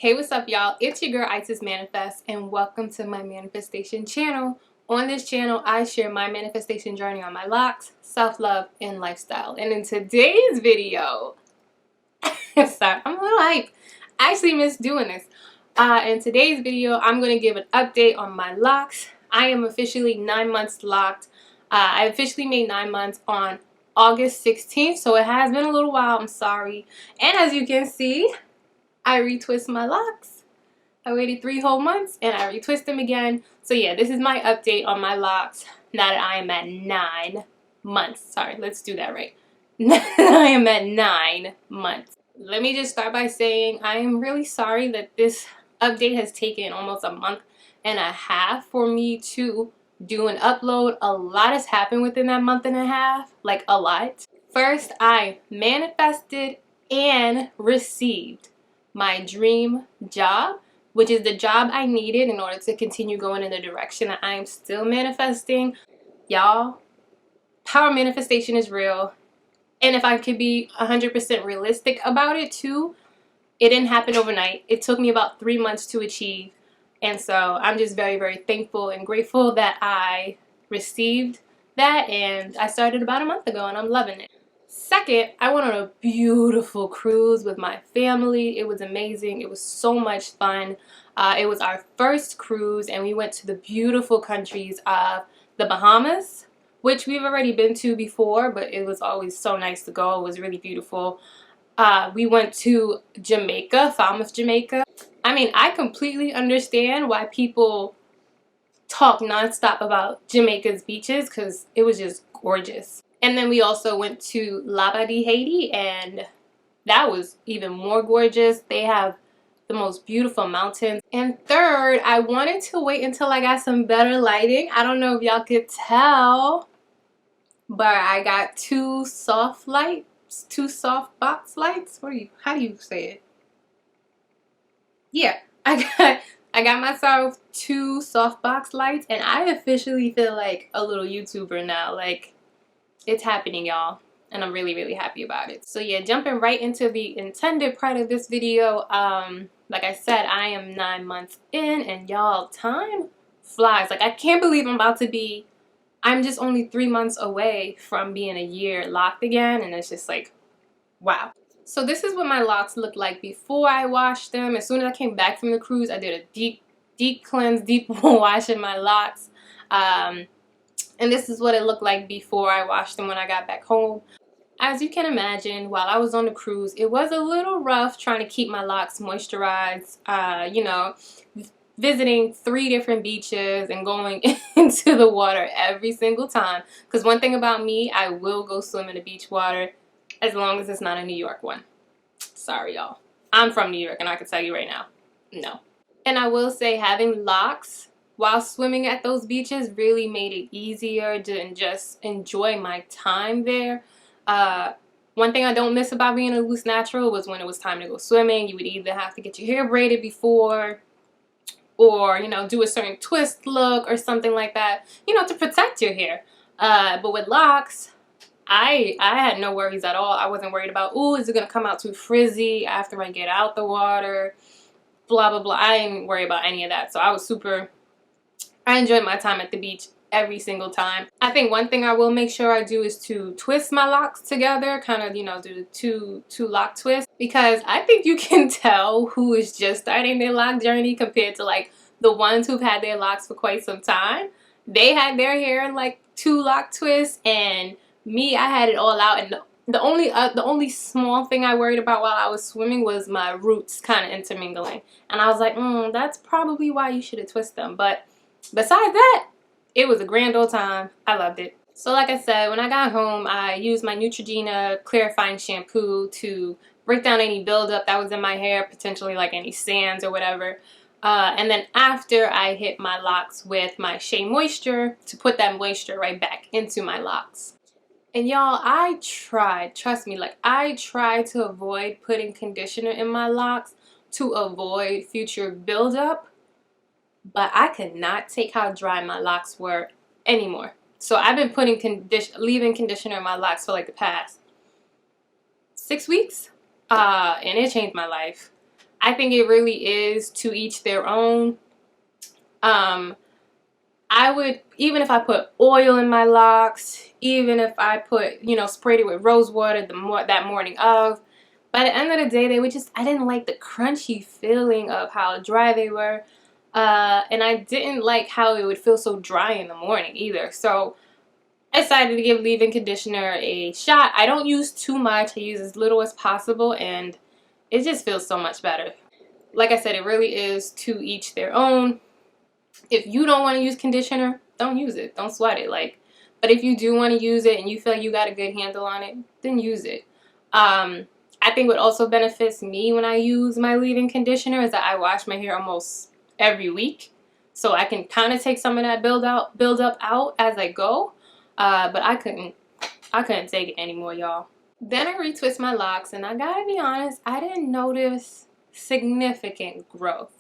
Hey, what's up, y'all? It's your girl Icesis Manifest, and welcome to my manifestation channel. On this channel, I share my manifestation journey on my locks, self-love, and lifestyle. And in today's video, sorry, I'm a little hype. I actually miss doing this. In today's video, I'm going to give an update on my locks. I am officially 9 months locked. I officially made 9 months on August 16th, so it has been a little while. I'm sorry. And as you can see, I retwist my locks. I waited 3 whole months and I retwist them again. So yeah, this is my update on my locks now that I am at 9 months. Sorry, let's do that right. I am at 9 months. Let me just start by saying I am really sorry that this update has taken almost a month and a half for me to do an upload. A lot has happened within that month and a half, like a lot. First, I manifested and received my dream job, which is the job I needed in order to continue going in the direction that I am still manifesting. Y'all, power manifestation is real. And if I could be 100% realistic about it too, it didn't happen overnight. It took me about 3 months to achieve. And so I'm just very, very thankful and grateful that I received that. And I started about a month ago and I'm loving it. Second, I went on a beautiful cruise with my family. It was amazing. It was so much fun. It was our first cruise and we went to the beautiful countries of the Bahamas, which we've already been to before, but it was always so nice to go. It was really beautiful. We went to Jamaica, Falmouth, Jamaica. I mean, I completely understand why people talk nonstop about Jamaica's beaches because it was just gorgeous. And then we also went to Labadee, Haiti, and that was even more gorgeous. They have the most beautiful mountains. And third, I wanted to wait until I got some better lighting. I don't know if y'all could tell, but I got 2 soft lights, 2 soft box lights. How do you say it? Yeah, I got myself 2 softbox lights, and I officially feel like a little YouTuber now. Like, it's happening, y'all, and I'm really, really happy about it. So yeah, jumping right into the intended part of this video. Like I said, I am 9 months in, and y'all, time flies. Like, I can't believe I'm just only 3 months away from being a year locked again, and it's just like, wow. So this is what my locks looked like before I washed them. As soon as I came back from the cruise, I did a deep cleanse, deep wash in my locks. And this is what it looked like before I washed them when I got back home. As you can imagine, while I was on the cruise, it was a little rough trying to keep my locks moisturized. You know, visiting 3 different beaches and going into the water every single time. Because one thing about me, I will go swim in the beach water as long as it's not a New York one. Sorry, y'all. I'm from New York, and I can tell you right now, no. And I will say having locks while swimming at those beaches really made it easier to just enjoy my time there. One thing I don't miss about being a loose natural was when it was time to go swimming, you would either have to get your hair braided before or, you know, do a certain twist look or something like that, you know, to protect your hair. But with locks, I had no worries at all. I wasn't worried about, ooh, is it going to come out too frizzy after I get out the water, blah, blah, blah. I didn't worry about any of that. So I enjoyed my time at the beach every single time. I think one thing I will make sure I do is to twist my locks together, kind of, you know, do the two lock twists, because I think you can tell who is just starting their lock journey compared to like the ones who've had their locks for quite some time. They had their hair in like 2 lock twists, and me, I had it all out, and the only small thing I worried about while I was swimming was my roots kind of intermingling, and I was like, that's probably why you should have twisted them. But besides that, it was a grand old time. I loved it. So like I said, when I got home, I used my Neutrogena clarifying shampoo to break down any buildup that was in my hair, potentially like any sands or whatever. And then after, I hit my locks with my Shea Moisture to put that moisture right back into my locks. And y'all, I tried, trust me, like I tried to avoid putting conditioner in my locks to avoid future buildup, but I could not take how dry my locks were anymore. So I've been putting leave-in conditioner in my locks for like the past 6 weeks, and it changed my life. I think it really is to each their own. I would, even if I put oil in my locks, even if I put, you know, sprayed it with rose water that morning of, by the end of the day, they would just, I didn't like the crunchy feeling of how dry they were. And I didn't like how it would feel so dry in the morning either. So I decided to give leave-in conditioner a shot. I don't use too much. I use as little as possible, and it just feels so much better. Like I said, it really is to each their own. If you don't want to use conditioner, don't use it. Don't sweat it. Like, but if you do want to use it and you feel like you got a good handle on it, then use it. I think what also benefits me when I use my leave-in conditioner is that I wash my hair almost every week, so I can kind of take some of that build up out as I go. But I couldn't take it anymore, y'all. Then I retwist my locks, and I gotta be honest, I didn't notice significant growth.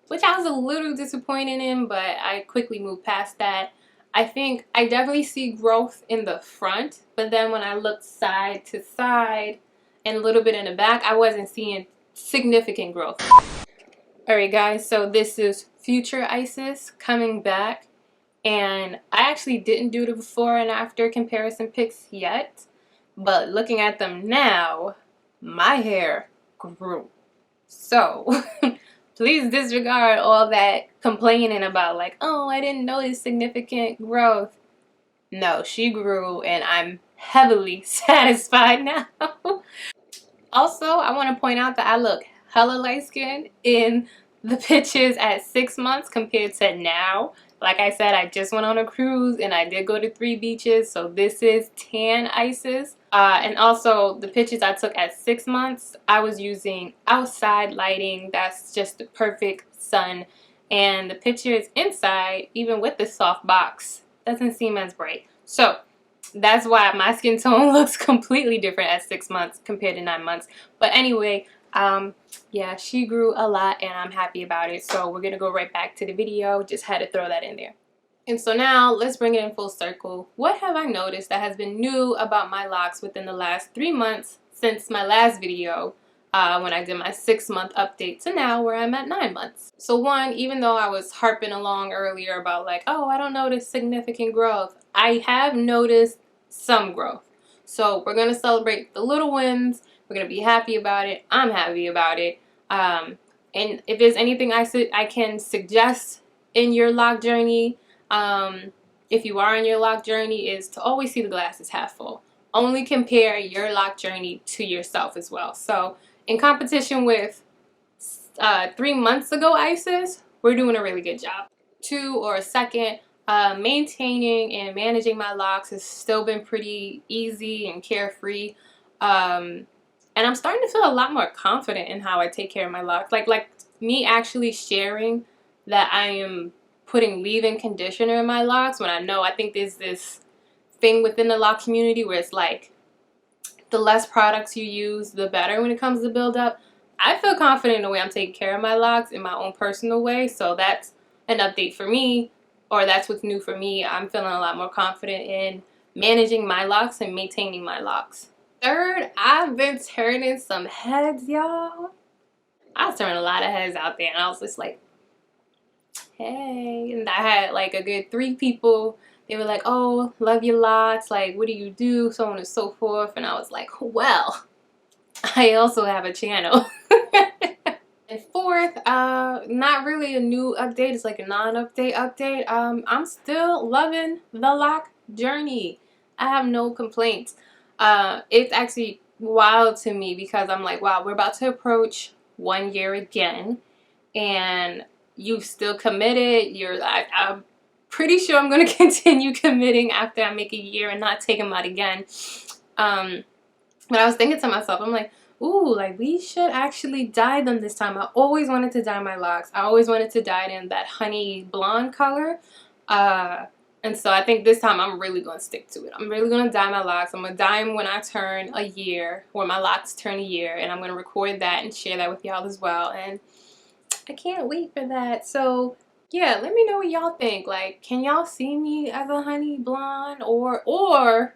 Which I was a little disappointed in, but I quickly moved past that. I think I definitely see growth in the front, but then when I looked side to side and a little bit in the back, I wasn't seeing significant growth. Alright guys, so this is future Icesis coming back, and I actually didn't do the before and after comparison pics yet, but looking at them now, my hair grew. So please disregard all that complaining about like, oh, I didn't notice significant growth. No, she grew, and I'm heavily satisfied now. Also, I want to point out that I look hella light-skinned in the pictures at 6 months compared to now. Like I said, I just went on a cruise and I did go to 3 beaches, so this is tan Icesis. And also the pictures I took at 6 months, I was using outside lighting. That's just the perfect sun. And the pictures inside, even with the soft box, doesn't seem as bright. So that's why my skin tone looks completely different at 6 months compared to 9 months. But anyway, yeah, she grew a lot and I'm happy about it. So we're gonna go right back to the video. Just had to throw that in there. And so now let's bring it in full circle. What have I noticed that has been new about my locks within the last 3 months since my last video, when I did my 6-month update, to now where I'm at 9 months? So one, even though I was harping along earlier about like, oh, I don't notice significant growth, I have noticed some growth. So we're gonna celebrate the little wins. We're gonna be happy about it. I'm happy about it. And if there's anything I can suggest in your lock journey, if you are in your lock journey, is to always see the glass as half full. Only compare your lock journey to yourself as well. So in competition with 3 months ago Icesis, we're doing a really good job. 2 or second, maintaining and managing my locks has still been pretty easy and carefree. And I'm starting to feel a lot more confident in how I take care of my locks. Like me actually sharing that I am putting leave-in conditioner in my locks when I think there's this thing within the lock community where it's like the less products you use, the better when it comes to build-up. I feel confident in the way I'm taking care of my locks in my own personal way. So that's an update for me, or that's what's new for me. I'm feeling a lot more confident in managing my locks and maintaining my locks. Third, I've been turning some heads, y'all. I was turning a lot of heads out there, and I was just like, hey. And I had like a good 3 people. They were like, oh, love your locks. Like, what do you do? So on and so forth. And I was like, well, I also have a channel. And fourth, not really a new update. It's like a non-update update. I'm still loving the lock journey. I have no complaints. It's actually wild to me because I'm like, wow, we're about to approach 1 year again, and you still committed. I'm pretty sure I'm going to continue committing after I make a year and not take them out again. But I was thinking to myself, I'm like, ooh, like we should actually dye them this time. I always wanted to dye my locks. I always wanted to dye it in that honey blonde color. And so I think this time I'm really going to stick to it. I'm really going to dye my locks. I'm going to dye them when I turn a year, when my locks turn a year. And I'm going to record that and share that with y'all as well. And I can't wait for that. So yeah, let me know what y'all think. Like, can y'all see me as a honey blonde? Or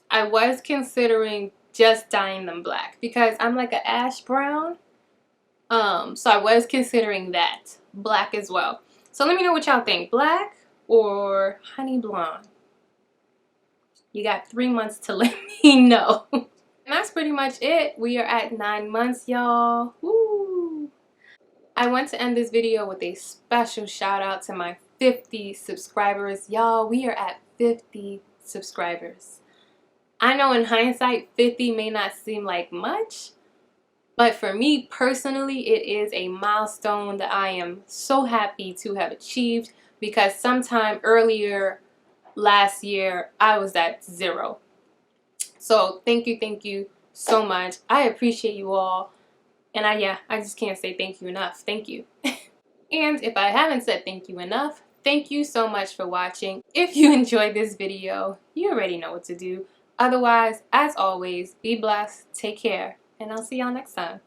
I was considering just dyeing them black because I'm like an ash brown. So I was considering that. Black as well. So let me know what y'all think. Black or honey blonde? You got 3 months to let me know. And that's pretty much it. We are at 9 months, y'all. Woo! I want to end this video with a special shout out to my 50 subscribers. Y'all, we are at 50 subscribers. I know in hindsight, 50 may not seem like much, but for me personally, it is a milestone that I am so happy to have achieved, because sometime earlier last year, I was at 0. So thank you so much. I appreciate you all. And I just can't say thank you enough. Thank you. And if I haven't said thank you enough, thank you so much for watching. If you enjoyed this video, you already know what to do. Otherwise, as always, be blessed, take care, and I'll see y'all next time.